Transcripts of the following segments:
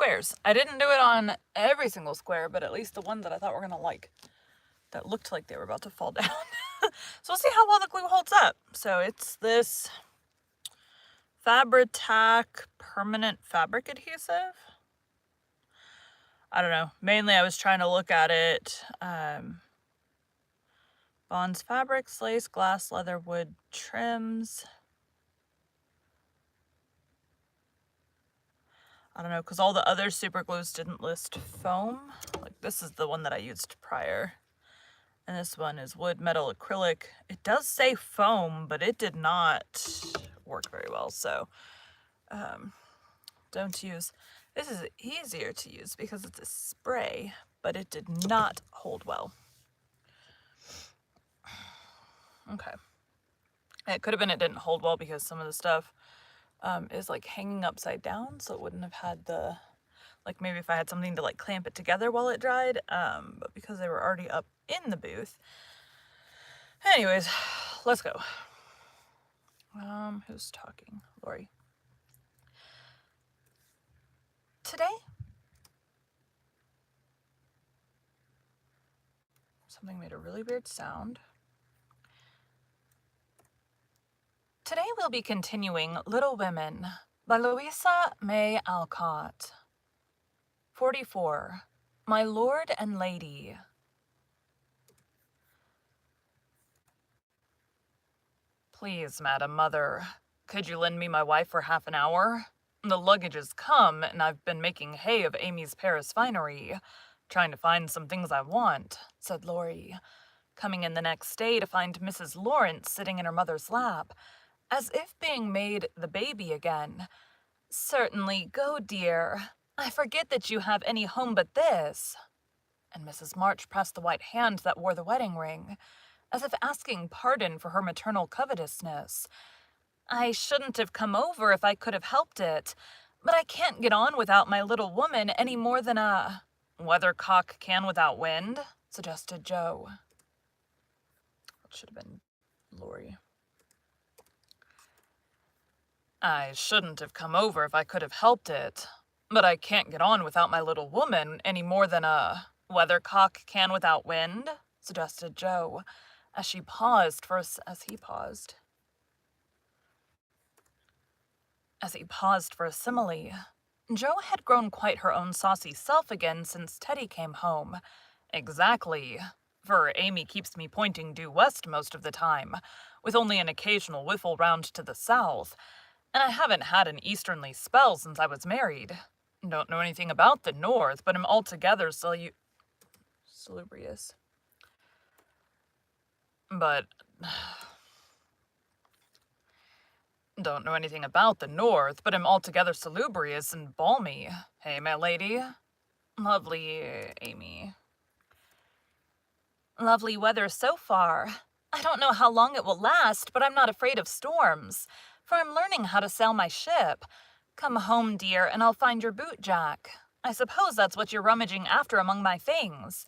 squares. I didn't do it on every single square, but at least the one that I thought were going to like, that looked like they were about to fall down. So we'll see how well the glue holds up. So it's this Fabri-Tac permanent fabric adhesive. I don't know. Mainly I was trying to look at it. Bonds fabrics, lace, glass, leather, wood, trims. I don't know, because all the other super glues didn't list foam. Like this is the one that I used prior. And this one is wood, metal, acrylic. It does say foam, but it did not work very well. So don't use. This is easier to use because it's a spray, but it did not hold well. Okay. It could have been it didn't hold well because some of the stuff is like hanging upside down, so it wouldn't have had the, like maybe if I had something to like clamp it together while it dried, but because they were already up in the booth. Anyways, let's go. Who's talking? Lori. Today, something made a really weird sound. Today we'll be continuing Little Women by Louisa May Alcott. 44. My Lord and Lady. Please, Madam Mother, could you lend me my wife for half an hour? The luggage has come, and I've been making hay of Amy's Paris finery, trying to find some things I want, said Laurie, coming in the next day to find Mrs. Lawrence sitting in her mother's lap, as if being made the baby again. Certainly, go, dear. I forget that you have any home but this. And Mrs. March pressed the white hand that wore the wedding ring, as if asking pardon for her maternal covetousness. I shouldn't have come over if I could have helped it, but I can't get on without my little woman any more than a weathercock can without wind, suggested Joe. It should have been Laurie. I shouldn't have come over if I could have helped it, but I can't get on without my little woman any more than a weathercock can without wind, suggested Joe, as he paused for a simile. Jo had grown quite her own saucy self again since Teddy came home. Exactly, for Amy keeps me pointing due west most of the time, with only an occasional whiffle round to the south, and I haven't had an easternly spell since I was married. Don't know anything about the north, but am altogether salubrious. Don't know anything about the north, but am altogether salubrious and balmy. Hey, my lady? Lovely, Amy. Lovely weather so far. I don't know how long it will last, but I'm not afraid of storms, for I'm learning how to sail my ship. Come home, dear, and I'll find your boot jack. I suppose that's what you're rummaging after among my things.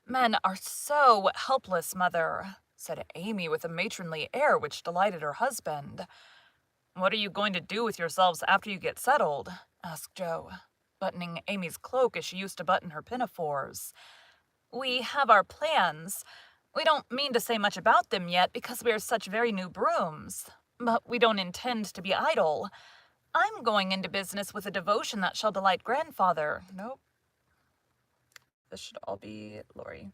Men are so helpless, Mother, said Amy with a matronly air which delighted her husband. What are you going to do with yourselves after you get settled? Asked Joe, buttoning Amy's cloak as she used to button her pinafores. We have our plans. We don't mean to say much about them yet because we are such very new brooms. But we don't intend to be idle. I'm going into business with a devotion that shall delight grandfather. Nope. This should all be Laurie.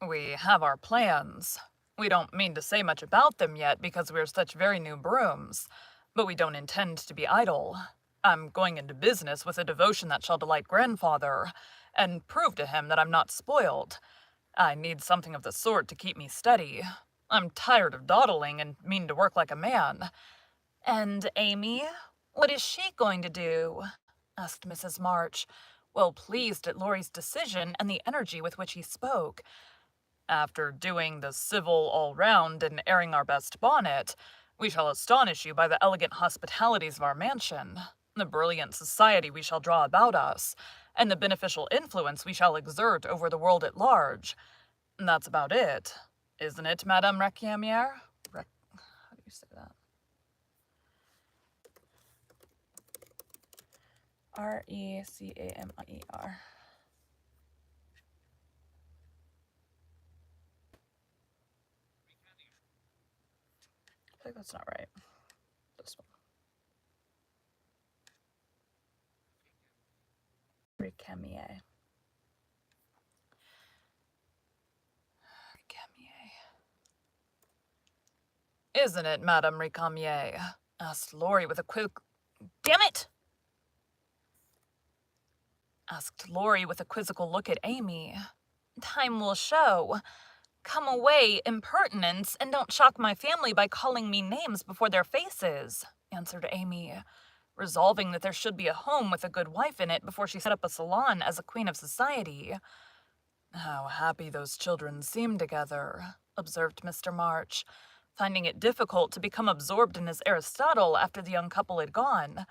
We have our plans. We don't mean to say much about them yet because we're such very new brooms, but we don't intend to be idle. I'm going into business with a devotion that shall delight grandfather, and prove to him that I'm not spoiled. I need something of the sort to keep me steady. I'm tired of dawdling and mean to work like a man. And Amy, what is she going to do? Asked Mrs. March, well pleased at Laurie's decision and the energy with which he spoke. After doing the civil all round and airing our best bonnet, we shall astonish you by the elegant hospitalities of our mansion, the brilliant society we shall draw about us, and the beneficial influence we shall exert over the world at large. That's about it, isn't it, Madame Recamier? How do you say that? Recameier. I think that's not right. This one. Recamier. Recamier. Isn't it, Madame Recamier? Asked Laurie with a Damn it! Asked Laurie with a quizzical look at Amy. Time will show. Come away, impertinence, and don't shock my family by calling me names before their faces, answered Amy, resolving that there should be a home with a good wife in it before she set up a salon as a queen of society. How happy those children seem together, observed Mr. March, finding it difficult to become absorbed in his Aristotle after the young couple had gone.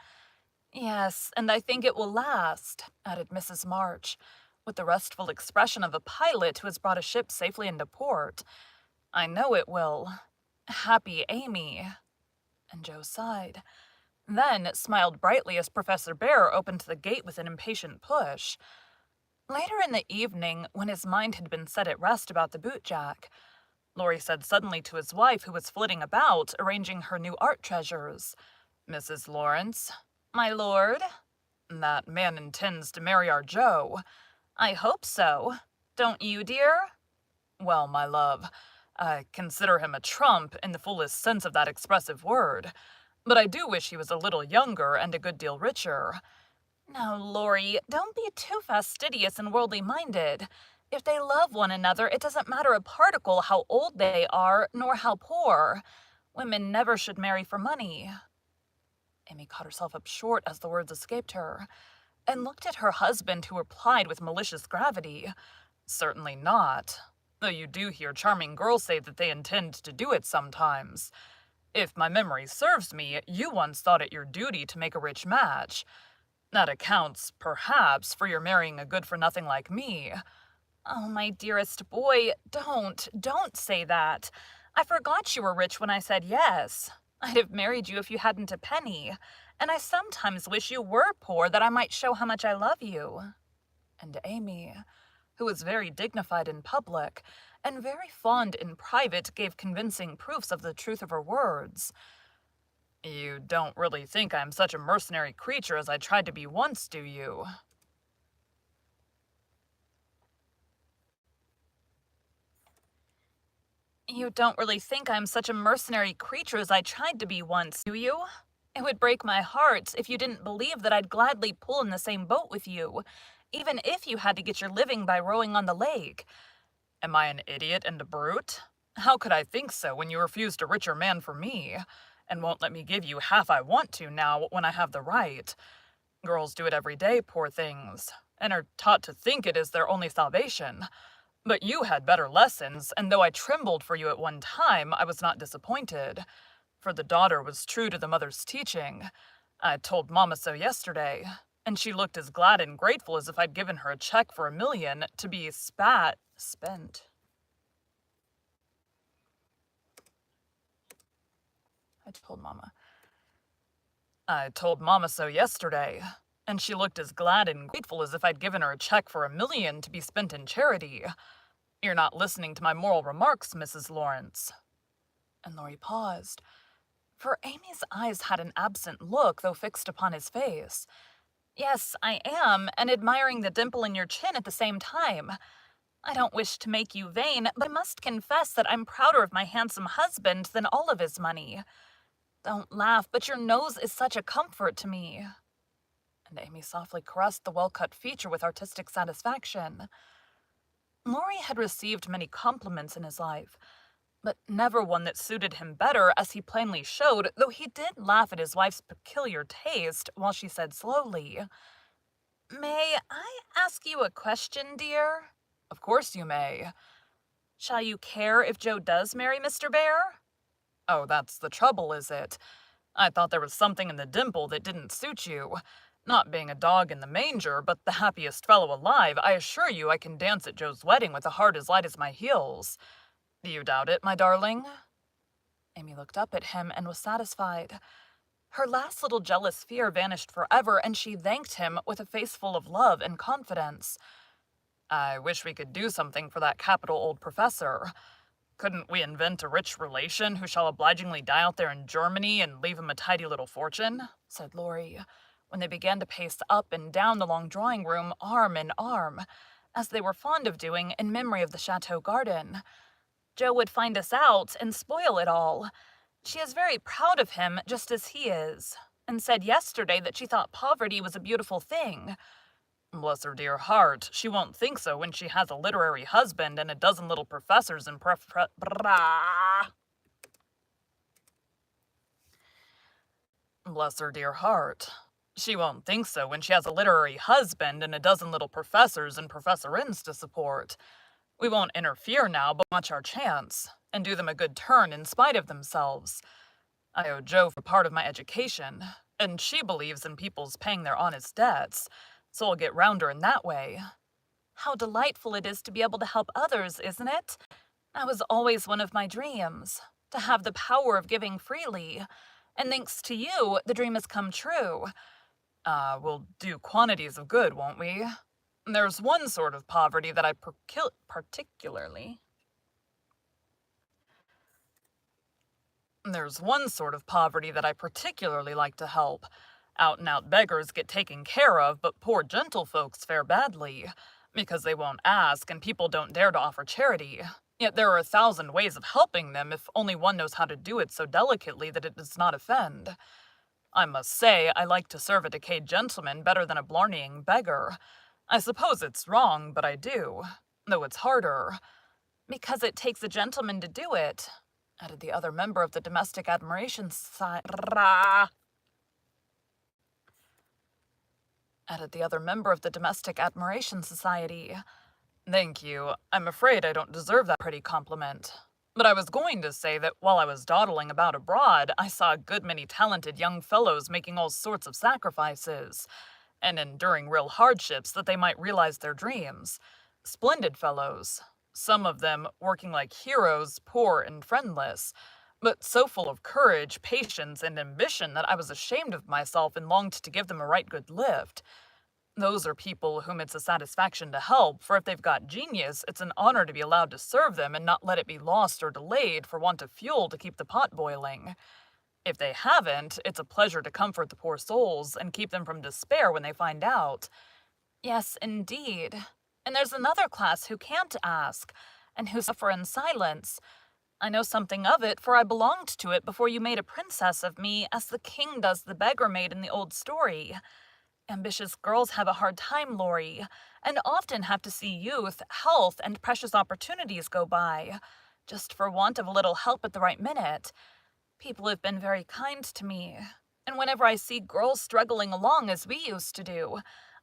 Yes, and I think it will last, added Mrs. March, with the restful expression of a pilot who has brought a ship safely into port. I know it will. Happy Amy. And Joe sighed, then smiled brightly as Professor Bear opened the gate with an impatient push. Later in the evening, when his mind had been set at rest about the bootjack, Laurie said suddenly to his wife, who was flitting about, arranging her new art treasures, Mrs. Lawrence. My lord? That man intends to marry our Joe. I hope so. Don't you, dear? Well, my love, I consider him a trump in the fullest sense of that expressive word, but I do wish he was a little younger and a good deal richer. Now, Laurie, don't be too fastidious and worldly-minded. If they love one another, it doesn't matter a particle how old they are, nor how poor. Women never should marry for money. Amy caught herself up short as the words escaped her, and looked at her husband, who replied with malicious gravity, Certainly not, though you do hear charming girls say that they intend to do it sometimes. If my memory serves me, you once thought it your duty to make a rich match. That accounts, perhaps, for your marrying a good-for-nothing like me. Oh, my dearest boy, don't say that. I forgot you were rich when I said yes. I'd have married you if you hadn't a penny, and I sometimes wish you were poor that I might show how much I love you. And Amy, who was very dignified in public and very fond in private, gave convincing proofs of the truth of her words. You don't really think I'm such a mercenary creature as I tried to be once, do you? You don't really think I'm such a mercenary creature as I tried to be once, do you? It would break my heart if you didn't believe that I'd gladly pull in the same boat with you, even if you had to get your living by rowing on the lake. Am I an idiot and a brute? How could I think so when you refused a richer man for me, and won't let me give you half I want to now when I have the right? Girls do it every day, poor things, and are taught to think it is their only salvation. But you had better lessons, and though I trembled for you at one time, I was not disappointed, for the daughter was true to the mother's teaching. I told Mama so yesterday, and she looked as glad and grateful as if I'd given her a check for $1 million to be spent. I told Mama so yesterday, and she looked as glad and grateful as if I'd given her a check for $1 million to be spent in charity. You're not listening to my moral remarks, Mrs. Lawrence. And Laurie paused, for Amy's eyes had an absent look, though fixed upon his face. Yes, I am, and admiring the dimple in your chin at the same time. I don't wish to make you vain, but I must confess that I'm prouder of my handsome husband than all of his money. Don't laugh, but your nose is such a comfort to me. And Amy softly caressed the well-cut feature with artistic satisfaction. Laurie had received many compliments in his life, but never one that suited him better, as he plainly showed, though he did laugh at his wife's peculiar taste, while she said slowly, May I ask you a question, dear? Of course you may. Shall you care if Joe does marry Mr. Bear? Oh, that's the trouble, is it? I thought there was something in the dimple that didn't suit you. Not being a dog in the manger, but the happiest fellow alive, I assure you I can dance at Joe's wedding with a heart as light as my heels. Do you doubt it, my darling? Amy looked up at him and was satisfied. Her last little jealous fear vanished forever, and she thanked him with a face full of love and confidence. I wish we could do something for that capital old professor. Couldn't we invent a rich relation who shall obligingly die out there in Germany and leave him a tidy little fortune? Said Laurie, when they began to pace up and down the long drawing room, arm in arm, as they were fond of doing in memory of the chateau garden. Joe would find us out and spoil it all. She is very proud of him, just as he is, and said yesterday that she thought poverty was a beautiful thing. Bless her dear heart, she won't think so when she has a literary husband and a dozen little professors in Bless her dear heart. She won't think so when she has a literary husband and a dozen little professors and professorins to support. We won't interfere now, but watch our chance, and do them a good turn in spite of themselves. I owe Jo for part of my education, and she believes in people's paying their honest debts, so I'll get round her in that way. How delightful it is to be able to help others, isn't it? That was always one of my dreams, to have the power of giving freely. And thanks to you, the dream has come true. We'll do quantities of good, won't we? There's one sort of poverty that I particularly like to help. Out-and-out beggars get taken care of, but poor gentlefolks fare badly, because they won't ask and people don't dare to offer charity. Yet there are 1,000 ways of helping them if only one knows how to do it so delicately that it does not offend. I must say I like to serve a decayed gentleman better than a blarneying beggar. I suppose it's wrong, but I do, though it's harder. Because it takes a gentleman to do it, added the other member of the Domestic Admiration Society. Thank you. I'm afraid I don't deserve that pretty compliment. But I was going to say that while I was dawdling about abroad, I saw a good many talented young fellows making all sorts of sacrifices, and enduring real hardships that they might realize their dreams. Splendid fellows. Some of them working like heroes, poor and friendless, but so full of courage, patience, and ambition that I was ashamed of myself and longed to give them a right good lift. Those are people whom it's a satisfaction to help, for if they've got genius, it's an honor to be allowed to serve them and not let it be lost or delayed for want of fuel to keep the pot boiling. If they haven't, it's a pleasure to comfort the poor souls and keep them from despair when they find out. Yes, indeed. And there's another class who can't ask, and who suffer in silence. I know something of it, for I belonged to it before you made a princess of me, as the king does the beggar maid in the old story. Ambitious girls have a hard time, Laurie, and often have to see youth, health, and precious opportunities go by, just for want of a little help at the right minute. People have been very kind to me, and whenever I see girls struggling along as we used to do,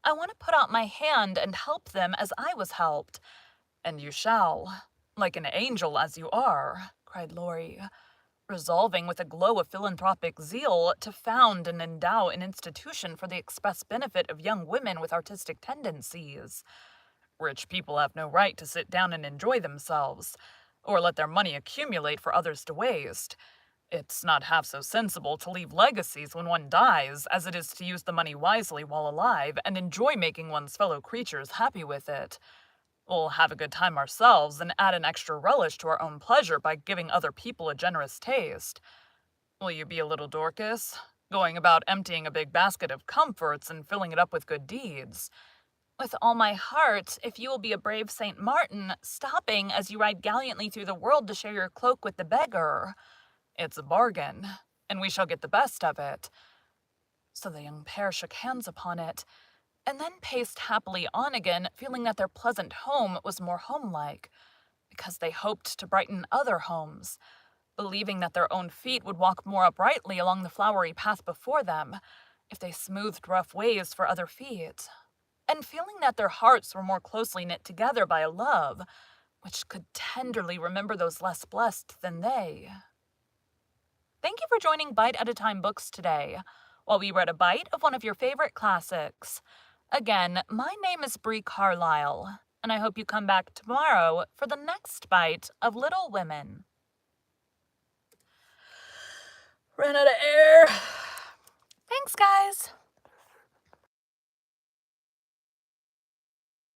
I want to put out my hand and help them as I was helped. And you shall, like an angel as you are, cried Laurie, resolving with a glow of philanthropic zeal to found and endow an institution for the express benefit of young women with artistic tendencies. Rich people have no right to sit down and enjoy themselves, or let their money accumulate for others to waste. It's not half so sensible to leave legacies when one dies as it is to use the money wisely while alive and enjoy making one's fellow creatures happy with it. We'll have a good time ourselves and add an extra relish to our own pleasure by giving other people a generous taste. Will you be a little Dorcas, going about emptying a big basket of comforts and filling it up with good deeds? With all my heart, if you will be a brave St. Martin, stopping as you ride gallantly through the world to share your cloak with the beggar. It's a bargain, and we shall get the best of it. So the young pair shook hands upon it, and then paced happily on again, feeling that their pleasant home was more homelike, because they hoped to brighten other homes, believing that their own feet would walk more uprightly along the flowery path before them, if they smoothed rough ways for other feet, and feeling that their hearts were more closely knit together by a love which could tenderly remember those less blessed than they. Thank you for joining Bite at a Time Books today, while we read a bite of one of your favorite classics. Again, my name is Bree Carlile, and I hope you come back tomorrow for the next bite of Little Women. Ran out of air. Thanks, guys.